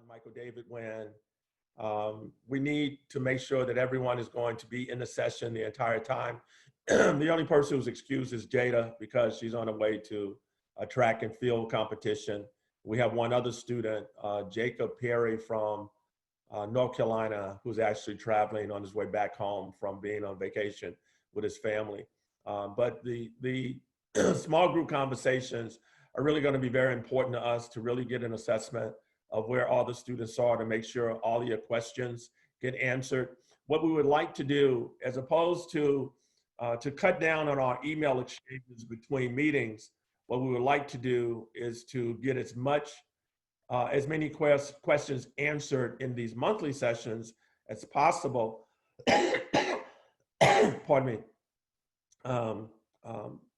Michael David Wynn. We need to make sure that everyone is going to be in the session the entire time. The only person who's excused is Jada because she's on her way to a track and field competition. We have one other student, Jacob Perry from North Carolina, who's actually traveling on his way back home from being on vacation with his family. But the small group conversations are really going to be very important to us to really get an assessment of where all the students are to make sure all of your questions get answered. What we would like to do, as opposed to cut down on our email exchanges between meetings, what we would like to do is to get as many questions answered in these monthly sessions as possible. Pardon me.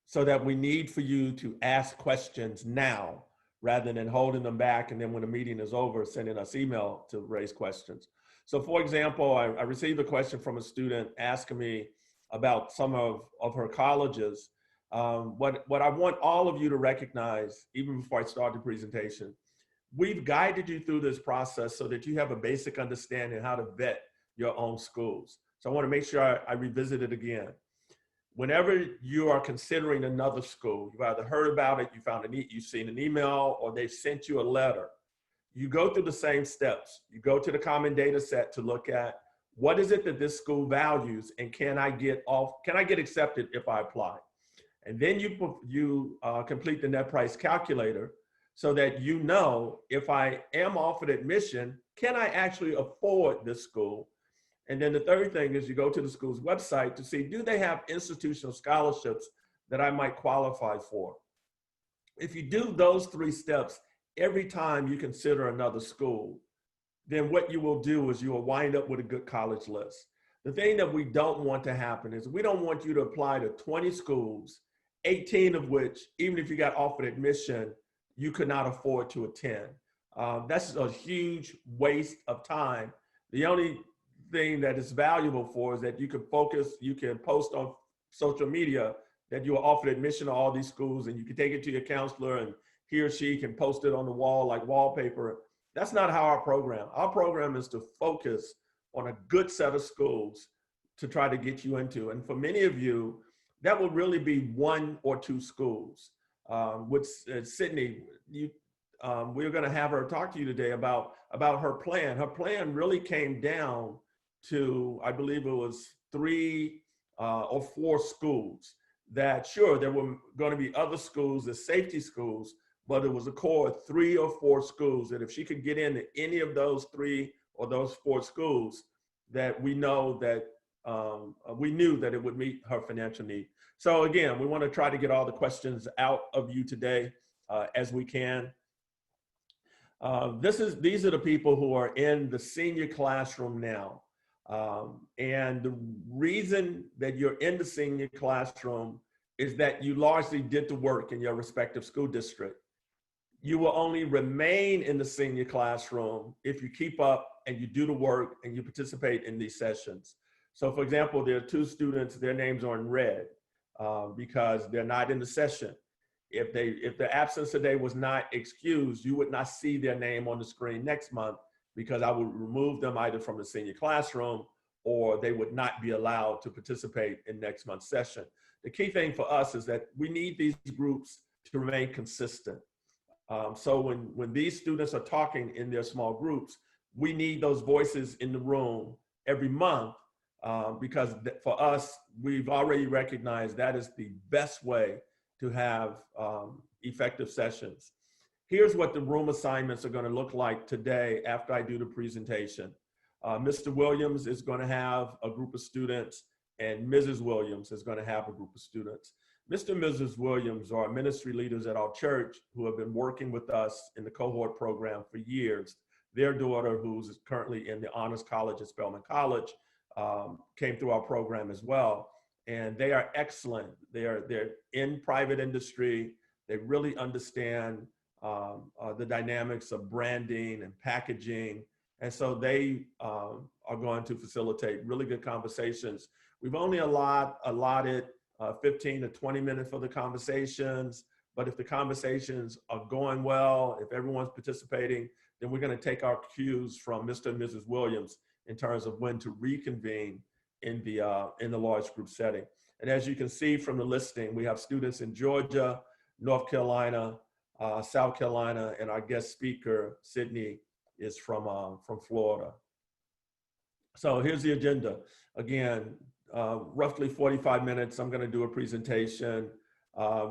So that we need for you to ask questions now rather than holding them back and then when the meeting is over, sending us email to raise questions. So for example, I received a question from a student asking me about some of her colleges. What I want all of you to recognize, even before I start the presentation, we've guided you through this process so that you have a basic understanding how to vet your own schools. So I want to make sure I revisit it again. Whenever you are considering another school, you've either heard about it, you've seen an email, or they've sent you a letter, you go through the same steps. You go to the common data set to look at what is it that this school values and can I get accepted if I apply? And then you complete the net price calculator so that you know if I am offered admission, can I actually afford this school? And then the third thing is you go to the school's website to see, do they have institutional scholarships that I might qualify for? If you do those three steps every time you consider another school, then what you will do is you will wind up with a good college list. The thing that we don't want to happen is we don't want you to apply to 20 schools, 18 of which, even if you got offered admission, you could not afford to attend. That's a huge waste of time. The only thing that is valuable for is that you can post on social media that you are offered admission to all these schools and you can take it to your counselor and he or she can post it on the wall like wallpaper. That's not how our program is to focus on a good set of schools to try to get you into. And for many of you, that will really be one or two schools. With Sydney, we're gonna have her talk to you today about her plan. Her plan really came down to, I believe it was 3 or 4 schools that, sure, there were going to be other schools, the safety schools, but it was a core of 3 or 4 schools that if she could get into any of those 3 or those 4 schools, that we knew that it would meet her financial need. So again, we want to try to get all the questions out of you today as we can. These are the people who are in the senior classroom now. And the reason that you're in the senior classroom is that you largely did the work in your respective school district. You will only remain in the senior classroom if you keep up and you do the work and you participate in these sessions. So for example, there are 2 students, their names are in red because they're not in the session. If the absence today was not excused, you would not see their name on the screen next month because I would remove them either from the senior classroom or they would not be allowed to participate in next month's session. The key thing for us is that we need these groups to remain consistent. So when these students are talking in their small groups, we need those voices in the room every month because for us, we've already recognized that is the best way to have effective sessions. Here's what the room assignments are going to look like today after I do the presentation. Mr. Williams is going to have a group of students and Mrs. Williams is going to have a group of students. Mr. and Mrs. Williams are ministry leaders at our church who have been working with us in the cohort program for years. Their daughter, who's currently in the Honors College at Spelman College, came through our program as well. And they are excellent. They're in private industry. They really understand the dynamics of branding and packaging. And so they are going to facilitate really good conversations. We've only allotted 15 to 20 minutes for the conversations, but if the conversations are going well, if everyone's participating, then we're going to take our cues from Mr. and Mrs. Williams in terms of when to reconvene in the large group setting. And as you can see from the listing, we have students in Georgia, North Carolina, South Carolina, and our guest speaker, Sydney, is from Florida. So here's the agenda. Again, roughly 45 minutes, I'm gonna do a presentation.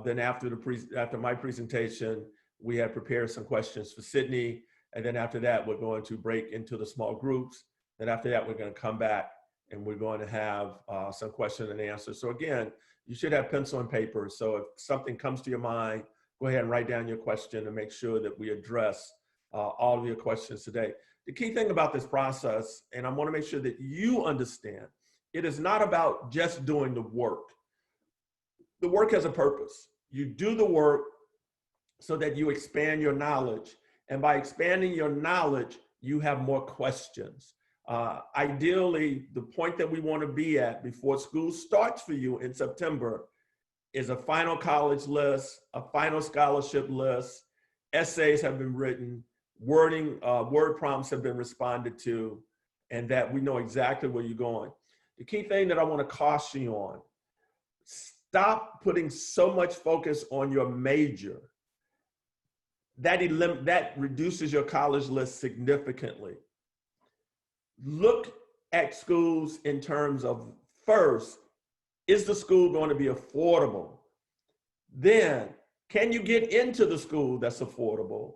Then after my presentation, we have prepared some questions for Sydney. And then after that, we're going to break into the small groups. Then after that, we're gonna come back and we're going to have some question and answers. So again, you should have pencil and paper. So if something comes to your mind, go ahead and write down your question and make sure that we address all of your questions today. The key thing about this process, and I wanna make sure that you understand, it is not about just doing the work. The work has a purpose. You do the work so that you expand your knowledge. And by expanding your knowledge, you have more questions. Ideally, the point that we want to be at before school starts for you in September is a final college list, a final scholarship list, essays have been written, word prompts have been responded to, and that we know exactly where you're going. The key thing that I want to caution you on, stop putting so much focus on your major. That reduces your college list significantly. Look at schools in terms of, first, is the school going to be affordable? Then, can you get into the school that's affordable?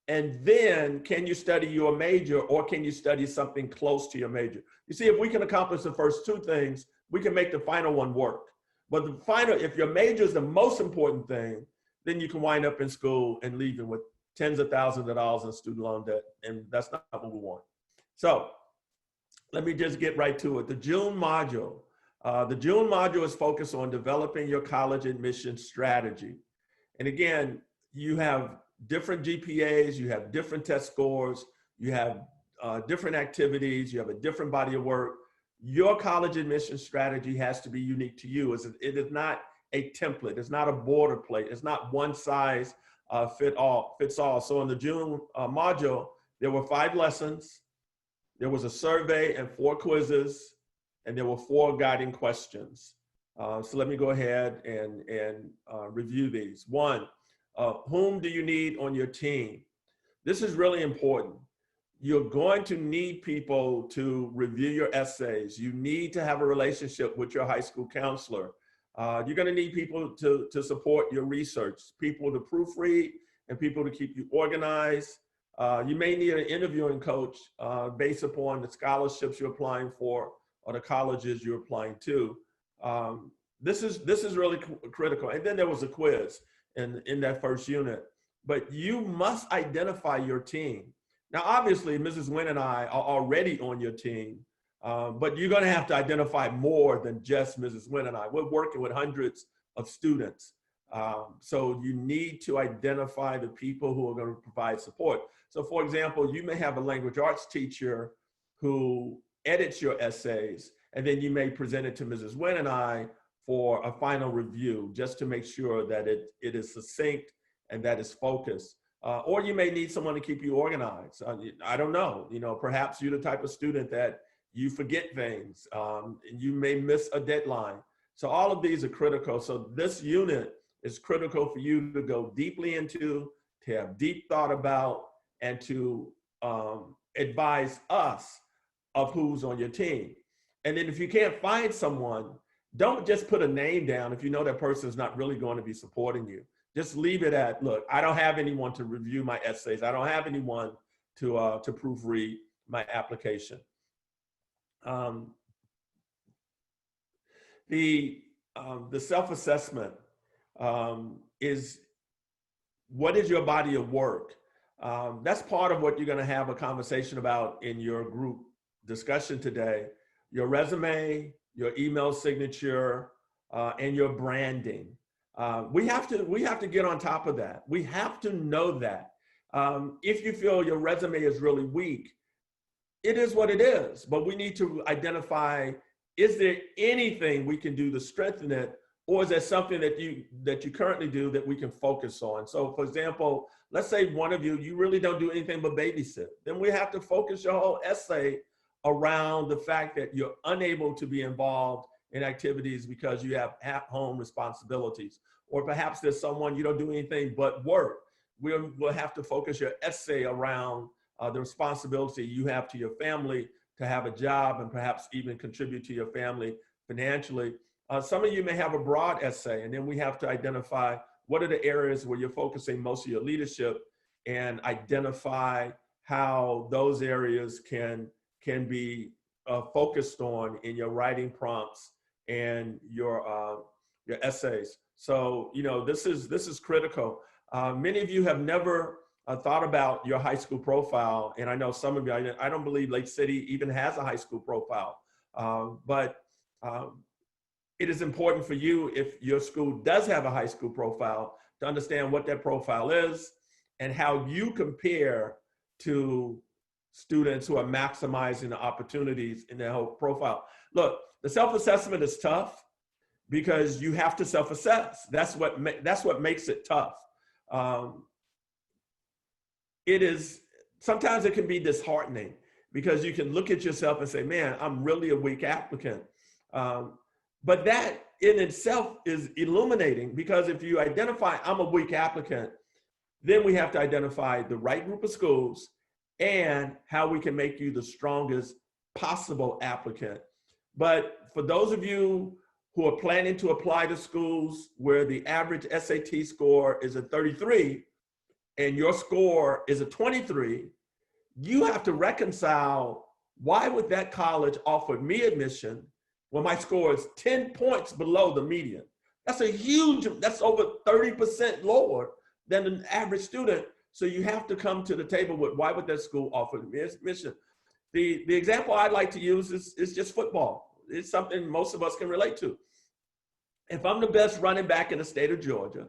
And then, can you study your major, or can you study something close to your major? You see, if we can accomplish the first two things, we can make the final one work. But the final, if your major is the most important thing, then you can wind up in school and leaving with tens of thousands of dollars in student loan debt, and that's not what we want. So, let me just get right to it. The June module is focused on developing your college admission strategy. And again, you have different GPAs, you have different test scores, you have different activities, you have a different body of work. Your college admission strategy has to be unique to you. It is not a template, it's not a boilerplate, it's not one size fits all. So in the June module, there were 5 lessons. There was a survey and 4 quizzes, and there were 4 guiding questions. So let me go ahead and review these. 1, whom do you need on your team? This is really important. You're going to need people to review your essays. You need to have a relationship with your high school counselor. You're gonna need people to support your research, people to proofread, and people to keep you organized. You may need an interviewing coach based upon the scholarships you're applying for or the colleges you're applying to. This is really critical. And then there was a quiz in that first unit. But you must identify your team. Now, obviously, Mrs. Wynn and I are already on your team, but you're going to have to identify more than just Mrs. Wynn and I. We're working with hundreds of students. So you need to identify the people who are going to provide support. So for example, you may have a language arts teacher who edits your essays, and then you may present it to Mrs. Wynn and I for a final review, just to make sure that it is succinct and that it's focused. Or you may need someone to keep you organized. I don't know, perhaps you're the type of student that you forget things, and you may miss a deadline. So all of these are critical. So this unit is critical for you to go deeply into, to have deep thought about, and to advise us of who's on your team. And then if you can't find someone, don't just put a name down if you know that person's not really going to be supporting you. Just leave it at, look, I don't have anyone to review my essays. I don't have anyone to proofread my application. The self-assessment is, what is your body of work? That's part of what you're going to have a conversation about in your group discussion today. Your resume, your email signature, and your branding. We have to get on top of that. We have to know that. If you feel your resume is really weak, it is what it is, but we need to identify, is there anything we can do to strengthen it, Or is there something that you currently do that we can focus on? So for example, let's say one of you really don't do anything but babysit. Then we have to focus your whole essay around the fact that you're unable to be involved in activities because you have at-home responsibilities. Or perhaps there's someone you don't do anything but work. We'll have to focus your essay around the responsibility you have to your family to have a job and perhaps even contribute to your family financially. Some of you may have a broad essay, and then we have to identify what are the areas where you're focusing most of your leadership and identify how those areas can be focused on in your writing prompts and your essays. So, you know, this is critical. Many of you have never thought about your high school profile, and I know some of you, I don't believe Lake City even has a high school profile, but it is important for you, if your school does have a high school profile, to understand what that profile is and how you compare to students who are maximizing the opportunities in their whole profile. Look, the self-assessment is tough because you have to self-assess. That's what makes it tough. Sometimes it can be disheartening because you can look at yourself and say, man, I'm really a weak applicant. But that in itself is illuminating, because if you identify I'm a weak applicant, then we have to identify the right group of schools and how we can make you the strongest possible applicant. But for those of you who are planning to apply to schools where the average SAT score is a 33 and your score is a 23, you have to reconcile, why would that college offer me admission when my score is 10 points below the median? That's over 30% lower than an average student. So you have to come to the table with, why would that school offer me admission? The example I'd like to use is just football. It's something most of us can relate to. If I'm the best running back in the state of Georgia,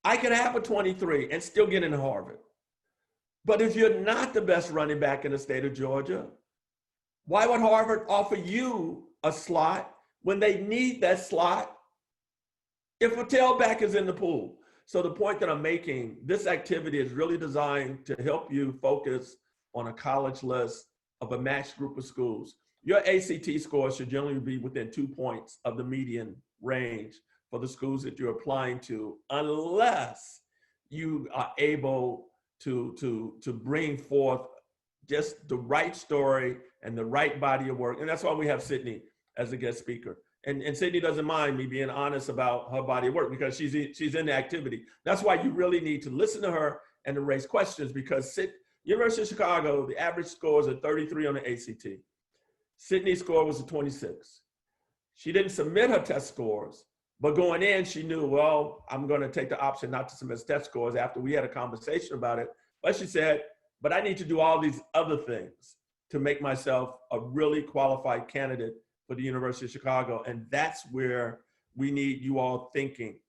I can have a 23 and still get into Harvard. But if you're not the best running back in the state of Georgia, why would Harvard offer you a slot when they need that slot if a tailback is in the pool? So the point that I'm making, this activity is really designed to help you focus on a college list of a matched group of schools. Your ACT score should generally be within 2 points of the median range for the schools that you're applying to, unless you are able to bring forth just the right story and the right body of work. And that's why we have Sydney as a guest speaker. And Sydney doesn't mind me being honest about her body of work, because she's in the activity. That's why you really need to listen to her and to raise questions, because University of Chicago, the average score is a 33 on the ACT. Sydney's score was a 26. She didn't submit her test scores, but going in, she knew, well, I'm going to take the option not to submit test scores after we had a conversation about it. But she said, but I need to do all these other things to make myself a really qualified candidate for the University of Chicago. And that's where we need you all thinking.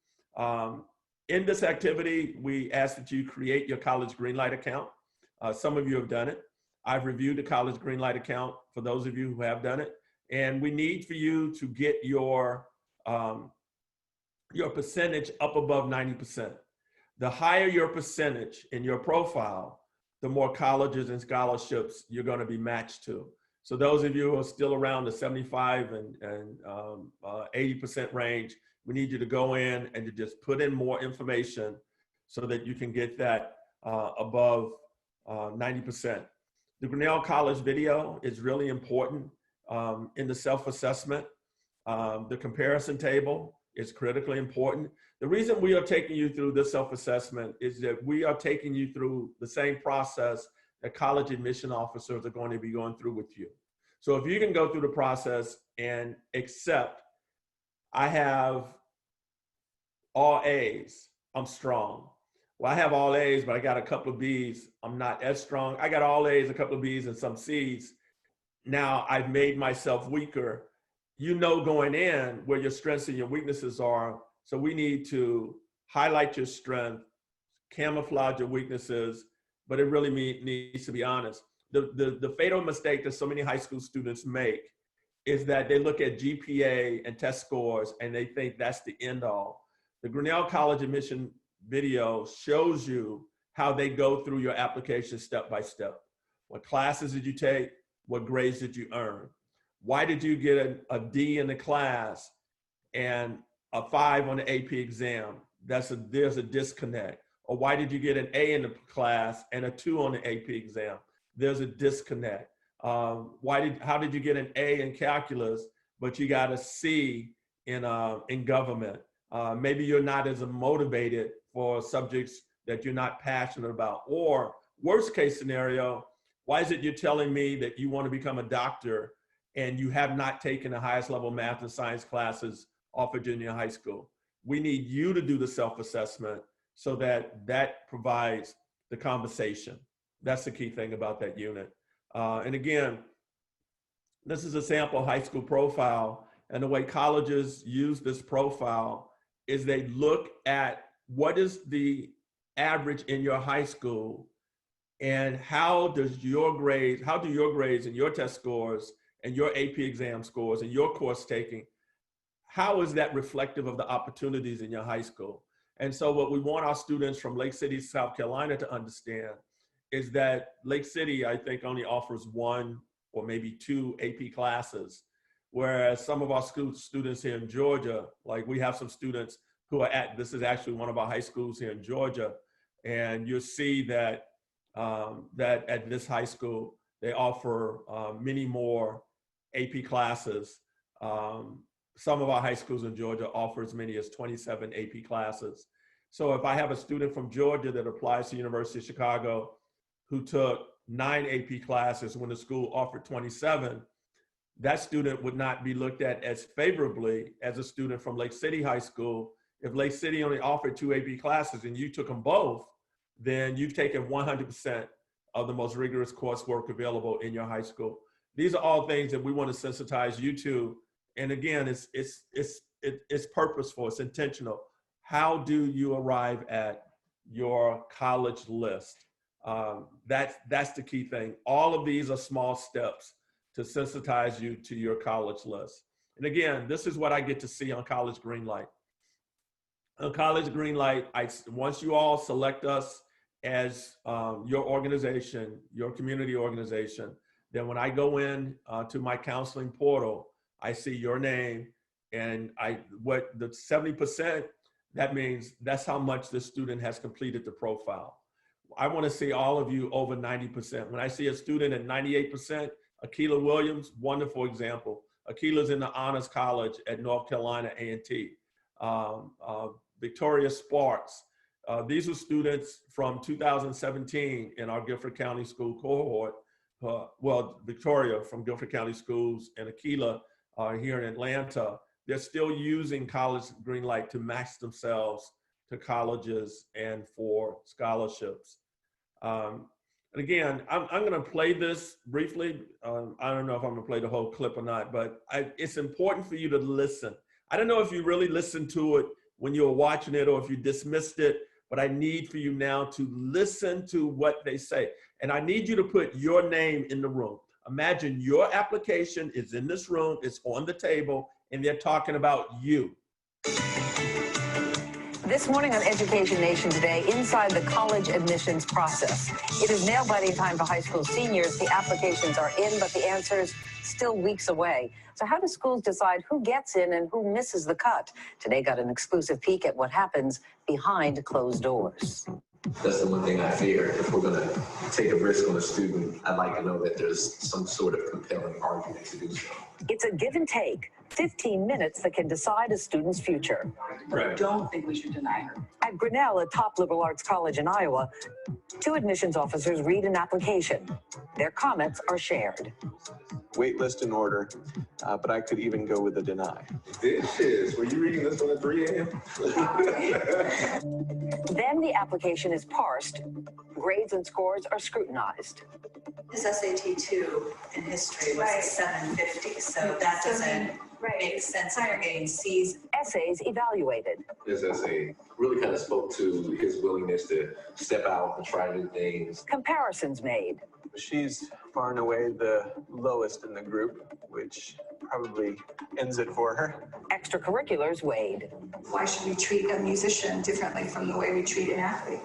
In this activity, we ask that you create your college Greenlight account. Some of you have done it. I've reviewed the college Greenlight account for those of you who have done it. And we need for you to get your percentage up above 90%. The higher your percentage in your profile, the more colleges and scholarships you're going to be matched to. So those of you who are still around the 75 and 80% range, we need you to go in and to just put in more information so that you can get that above 90%. The Grinnell College video is really important in the self-assessment. The comparison table is critically important. The reason we are taking you through this self-assessment is that we are taking you through the same process that college admission officers are going to be going through with you. So if you can go through the process and accept, I have all A's, I'm strong. Well, I have all A's, but I got a couple of B's, I'm not as strong. I got all A's, a couple of B's, and some C's. Now I've made myself weaker. You know going in where your strengths and your weaknesses are. So we need to highlight your strength, camouflage your weaknesses, but it really needs to be honest. The fatal mistake that so many high school students make is that they look at GPA and test scores and they think that's the end all. The Grinnell College admission video shows you how they go through your application step by step. What classes did you take? What grades did you earn? Why did you get a D in the class and a 5 on the AP exam? There's a disconnect. Or why did you get an A in the class and a 2 on the AP exam? There's a disconnect. How did you get an A in calculus, but you got a C in government? Maybe you're not as motivated for subjects that you're not passionate about. Or worst case scenario, why is it you're telling me that you want to become a doctor and you have not taken the highest level math and science classes off of junior high school? We need you to do the self-assessment so that provides the conversation. That's the key thing about that unit. And again, this is a sample high school profile, and the way colleges use this profile is they look at what is the average in your high school and how do your grades and your test scores and your AP exam scores and your course taking, how is that reflective of the opportunities in your high school? And so what we want our students from Lake City, South Carolina to understand is that Lake City, I think, only offers 1 or maybe 2 AP classes, whereas some of our students here in Georgia, like we have some students who are this is actually one of our high schools here in Georgia, and you'll see that that at this high school, they offer many more AP classes. Some of our high schools in Georgia offer as many as 27 AP classes. So if I have a student from Georgia that applies to University of Chicago who took 9 AP classes when the school offered 27, that student would not be looked at as favorably as a student from Lake City High School. If Lake City only offered 2 AP classes and you took them both, then you've taken 100% of the most rigorous coursework available in your high school. These are all things that we want to sensitize you to. And again, it's purposeful, it's intentional. How do you arrive at your college list? That's the key thing. All of these are small steps to sensitize you to your college list. And again, this is what I get to see on College Greenlight. On College Greenlight, once you all select us as your organization, your community organization, then when I go in to my counseling portal, I see your name, and what the 70%, that means that's how much the student has completed the profile. I want to see all of you over 90%. When I see a student at 98%, Akila Williams, wonderful example. Akila's in the Honors College at North Carolina A&T. Victoria Sparks. These are students from 2017 in our Guilford County School cohort. Well, Victoria from Guilford County Schools and Akila here in Atlanta. They're still using College Greenlight to match themselves to colleges and for scholarships. And again, I'm going to play this briefly. I don't know if I'm going to play the whole clip or not, but it's important for you to listen. I don't know if you really listened to it when you were watching it or if you dismissed it, but I need for you now to listen to what they say. And I need you to put your name in the room. Imagine your application is in this room, it's on the table, and they're talking about you. This morning on Education Nation today, inside the college admissions process. It is nail-biting time for high school seniors. The applications are in, but the answers still weeks away. So how do schools decide who gets in and who misses the cut? Today got an exclusive peek at what happens behind closed doors. That's the one thing I fear. If we're going to take a risk on a student, I'd like to know that there's some sort of compelling argument to do so. It's a give and take. 15 minutes that can decide a student's future. Right. I don't think we should deny her. At Grinnell, a top liberal arts college in Iowa, 2 admissions officers read an application. Their comments are shared. Wait list in order, but I could even go with a deny. This is, were you reading this one at 3 a.m.? Then the application is parsed. Grades and scores are scrutinized. His SAT 2 in history was 750, so that doesn't make sense. You're getting C's. Essays evaluated. His essay really kind of spoke to his willingness to step out and try new things. Comparisons made. She's far and away the lowest in the group, which probably ends it for her. Extracurriculars weighed. Why should we treat a musician differently from the way we treat an athlete?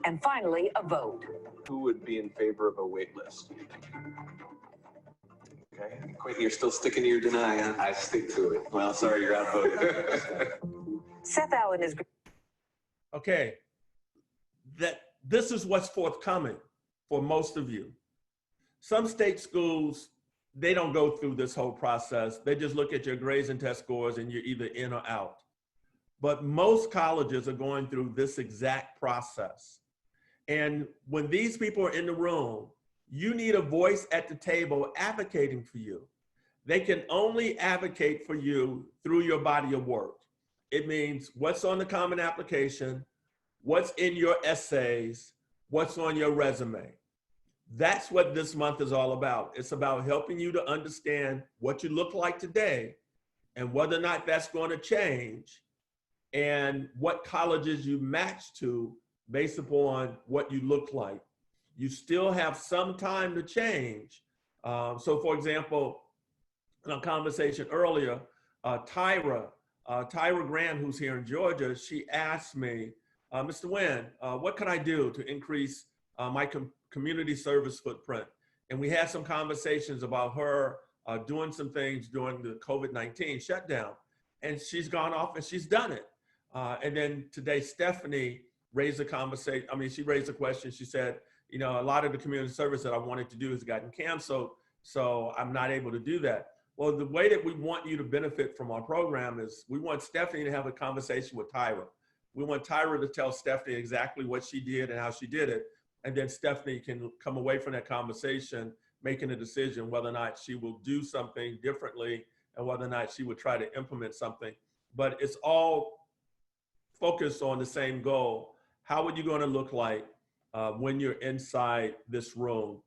And finally, a vote. Who would be in favor of a wait list? Okay, Quentin, you're still sticking to your deny, huh? I stick to it. Well, sorry, you're outvoted. Seth Allen is. Okay, this is what's forthcoming for most of you. Some state schools, they don't go through this whole process. They just look at your grades and test scores and you're either in or out. But most colleges are going through this exact process. And when these people are in the room, you need a voice at the table advocating for you. They can only advocate for you through your body of work. It means what's on the Common Application, what's in your essays, what's on your resume. That's what this month is all about. It's about helping you to understand what you look like today and whether or not that's going to change and what colleges you match to based upon what you look like. You still have some time to change. So for example, in a conversation earlier, Tyra Grant, who's here in Georgia, she asked me, Mr. Wynn, what can I do to increase my community service footprint? And we had some conversations about her doing some things during the COVID-19 shutdown. And she's gone off and she's done it. And then today, Stephanie raised a conversation. I mean, she raised a question. She said, you know, a lot of the community service that I wanted to do has gotten canceled, so I'm not able to do that. Well, the way that we want you to benefit from our program is we want Stephanie to have a conversation with Tyra. We want Tyra to tell Stephanie exactly what she did and how she did it. And then Stephanie can come away from that conversation making a decision whether or not she will do something differently and whether or not she would try to implement something. But it's all focused on the same goal. How are you going to look like when you're inside this room?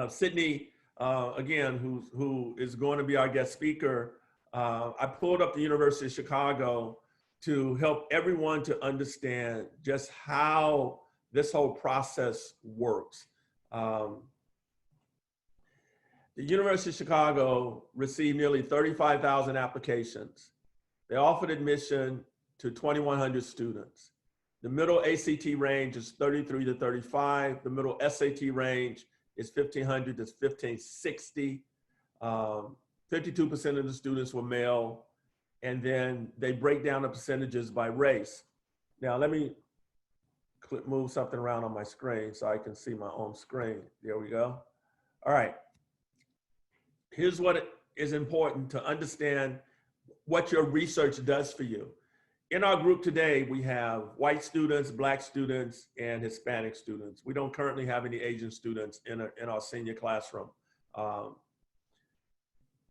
Sydney, again, who is going to be our guest speaker, I pulled up the University of Chicago to help everyone to understand just how this whole process works. The University of Chicago received nearly 35,000 applications. They offered admission to 2,100 students. The middle ACT range is 33 to 35. The middle SAT range is 1,500 to 1,560. 52% of the students were male. And then they break down the percentages by race. Now let me move something around on my screen so I can see my own screen. There we go. All right. Here's what is important to understand what your research does for you. In our group today, we have white students, Black students, and Hispanic students. We don't currently have any Asian students in our senior classroom.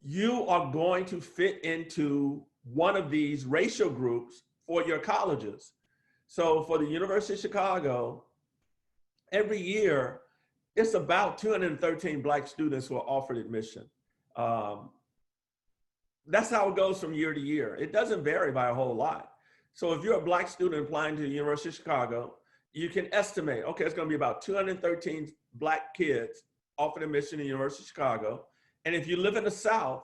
You are going to fit into one of these racial groups for your colleges. So for the University of Chicago, every year, it's about 213 Black students who are offered admission. That's how it goes from year to year. It doesn't vary by a whole lot. So if you're a Black student applying to the University of Chicago, you can estimate, okay, it's gonna be about 213 Black kids offered admission to the University of Chicago. And if you live in the South,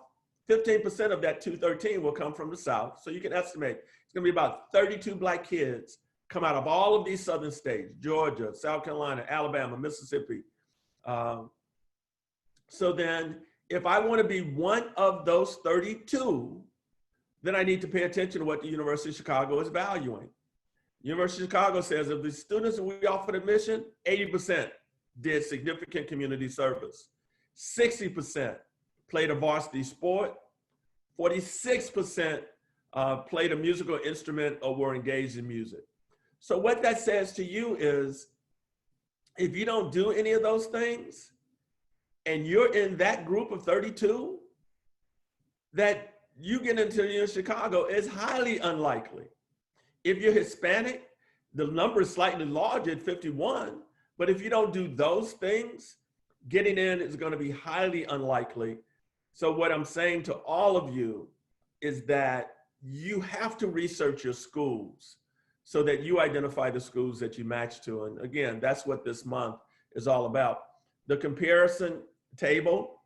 15% of that 213 will come from the South. So you can estimate it's gonna be about 32 Black kids come out of all of these southern states, Georgia, South Carolina, Alabama, Mississippi. So then if I wanna be one of those 32, then I need to pay attention to what the University of Chicago is valuing. University of Chicago says of the students that we offered admission, 80% did significant community service. 60% played a varsity sport. 46% played a musical instrument or were engaged in music. So what that says to you is, if you don't do any of those things, and you're in that group of 32, that you get into the University of Chicago is highly unlikely. If you're Hispanic, the number is slightly larger at 51, but if you don't do those things, getting in is going to be highly unlikely. So what I'm saying to all of you is that you have to research your schools so that you identify the schools that you match to. And again, that's what this month is all about. The comparison table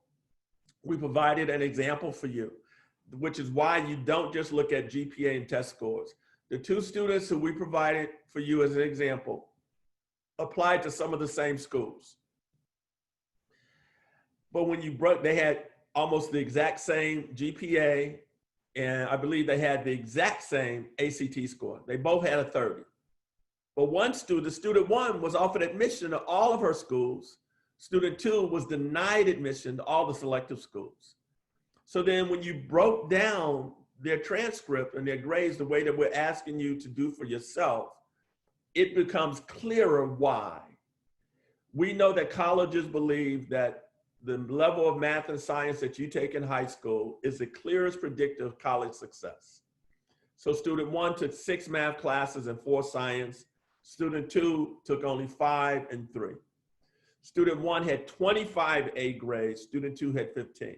We provided an example for you, which is why you don't just look at GPA and test scores. The two students who we provided for you as an example applied to some of the same schools. But when you broke, they had almost the exact same GPA, and I believe they had the exact same ACT score. They both had a 30. But one student, student one, was offered admission to all of her schools. Student two was denied admission to all the selective schools. So then when you broke down their transcript and their grades the way that we're asking you to do for yourself, it becomes clearer why. We know that colleges believe that the level of math and science that you take in high school is the clearest predictor of college success. So student one took 6 math classes and 4 science. Student two took only 5 and 3. Student one had 25 A grades, student two had 15.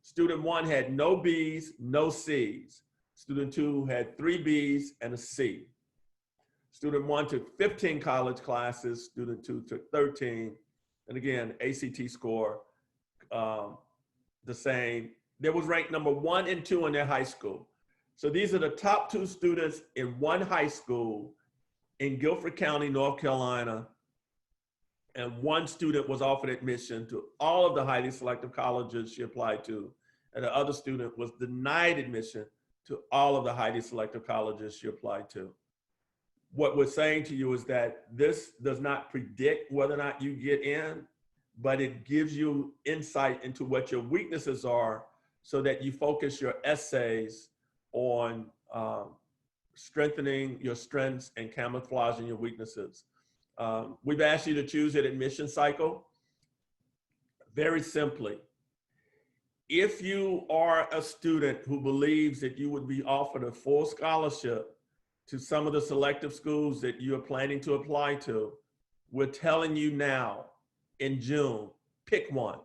Student one had no B's, no C's. Student two had 3 B's and a C. Student one took 15 college classes, student two took 13. And again, ACT score, the same. They was ranked number 1 and 2 in their high school. So these are the top 2 students in one high school in Guilford County, North Carolina. And one student was offered admission to all of the highly selective colleges she applied to. And the other student was denied admission to all of the highly selective colleges she applied to. What we're saying to you is that this does not predict whether or not you get in, but it gives you insight into what your weaknesses are so that you focus your essays on strengthening your strengths and camouflaging your weaknesses. We've asked you to choose an admission cycle. Very simply, if you are a student who believes that you would be offered a full scholarship to some of the selective schools that you are planning to apply to, we're telling you now in June, pick one.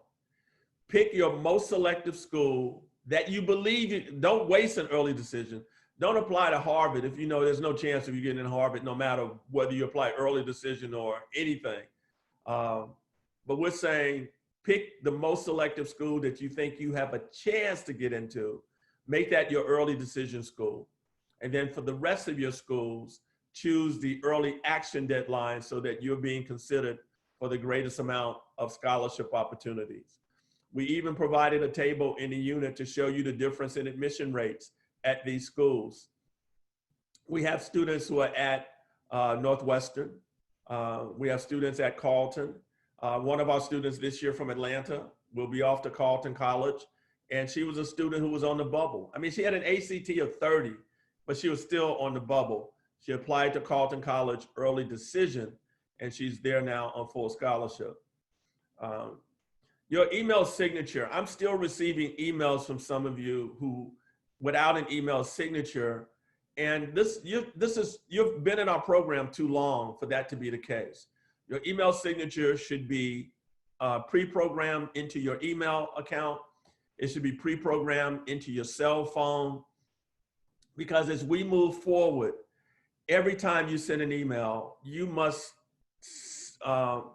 Pick your most selective school that you believe, don't waste an early decision. Don't apply to Harvard if you know there's no chance of you getting in Harvard, no matter whether you apply early decision or anything. But we're saying pick the most selective school that you think you have a chance to get into. Make that your early decision school. And then for the rest of your schools, choose the early action deadline so that you're being considered for the greatest amount of scholarship opportunities. We even provided a table in the unit to show you the difference in admission rates at these schools. We have students who are at Northwestern. We have students at Carleton. One of our students this year from Atlanta will be off to Carleton College. And she was a student who was on the bubble. I mean, she had an ACT of 30, but she was still on the bubble. She applied to Carleton College early decision, and she's there now on full scholarship. Your email signature. I'm still receiving emails from some of you who, without an email signature, and you've been in our program too long for that to be the case. Your email signature should be pre-programmed into your email account. It should be pre-programmed into your cell phone, because as we move forward, every time you send an email, you must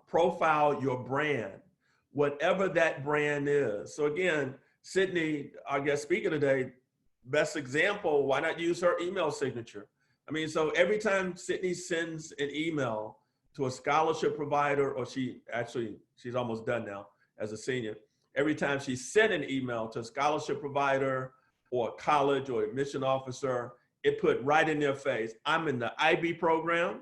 profile your brand, whatever that brand is. So again, Sydney, our guest speaker today, best example, why not use her email signature? I mean, so every time Sydney sends an email to a scholarship provider, or she's almost done now as a senior, every time she sent an email to a scholarship provider or a college or admission officer, it put right in their face, I'm in the IB program,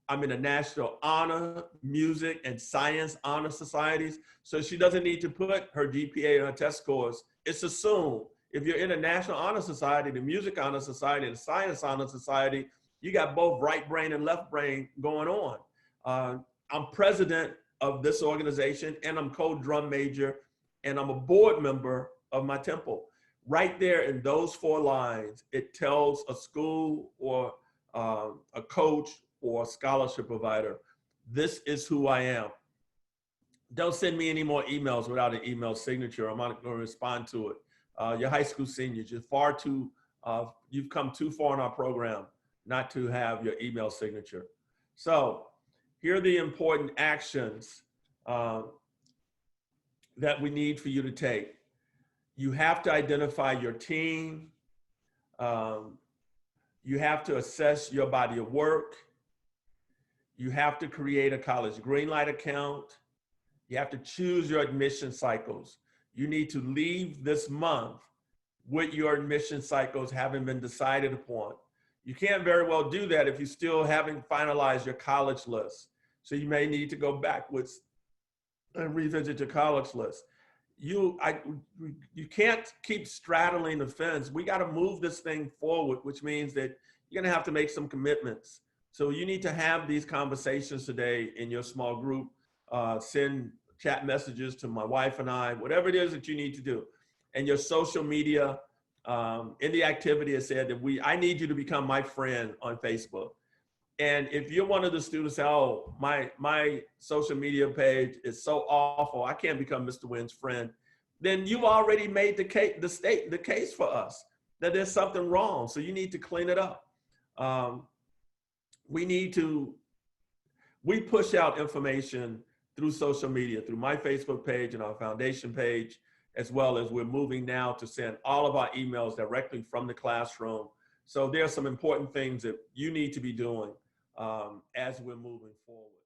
I'm in the National Honor, Music, and Science Honor Societies. So she doesn't need to put her GPA and her test scores. It's assumed if you're in a National Honor Society, the Music Honor Society, and the Science Honor Society, you got both right brain and left brain going on. I'm president of this organization, and I'm co-drum major, and I'm a board member of my temple. Right there in those 4 lines, it tells a school or a coach or a scholarship provider, this is who I am. Don't send me any more emails without an email signature. I'm not going to respond to it. Your high school seniors, you've come too far in our program not to have your email signature. So here are the important actions that we need for you to take. You have to identify your team. You have to assess your body of work. You have to create a college Greenlight account. You have to choose your admission cycles. You need to leave this month with your admission cycles having been decided upon. You can't very well do that if you still haven't finalized your college list. So you may need to go backwards and revisit your college list. You can't keep straddling the fence. We got to move this thing forward, which means that you're going to have to make some commitments. So you need to have these conversations today in your small group. Send chat messages to my wife and I, whatever it is that you need to do. And your social media, in the activity, it said that I need you to become my friend on Facebook. And if you're one of the students say, oh, my social media page is so awful, I can't become Mr. Wynn's friend, then you've already made the case for us that there's something wrong. So you need to clean it up. We push out information through social media, through my Facebook page and our foundation page, as well as we're moving now to send all of our emails directly from the classroom. So there are some important things that you need to be doing as we're moving forward.